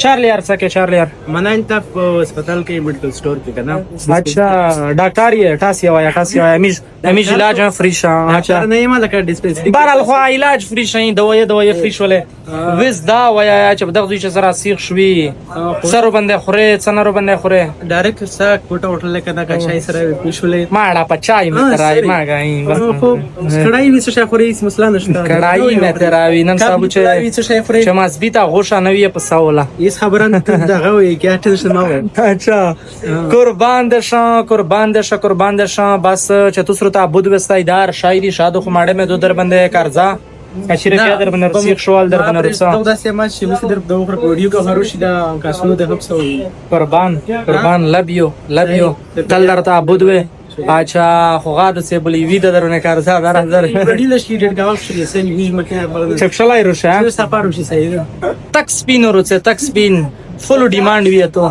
4 لیار سکه 4 لیار. منه انت په هسپتال کې میډیکل سٹور کې کنه. اچھا ډاکټر یې ټاسی وای امیج علاج فری شان. اچھا نه یم لکه ډیسپنسری بهرحال خو علاج فری شي دوايي فری شولې وز دا وای چې دغه دوی چې زرا سیخ شوي سره باندې خوره څنګه باندې خوره ډایرکټ سا کوټه هوټل کې نه کا شای سره پښولې ماړه پچای مې ترای ما غاین کړای وې څه شي خوري هیڅ مسله نشته کړای مې تراوی نن صاحب چې مزبیتا غوښه نوې په ساوله هیڅ خبره نه دغه وې کې اټنشن ما وې. اچھا قربان ده شان بس چې تو سره ته بود وستایدار شاعری شادو خو ماړه مې دو در باندې قرضا کچره بیا در باندې رسیخ شوال در باندې رسا دا سیمه چې مې در د وخر ویډیو کا هروشي دا کاسونو د حبسو قربان لبیو تل درته بود و اچھا خو غاده سه بلی وی د درونه قرضا در نظر ویډیو لشي ډیر گاو شي سه نیوز مکه چپشلای روشه سفارو شي سه تک سپین فل ډیماند وی ته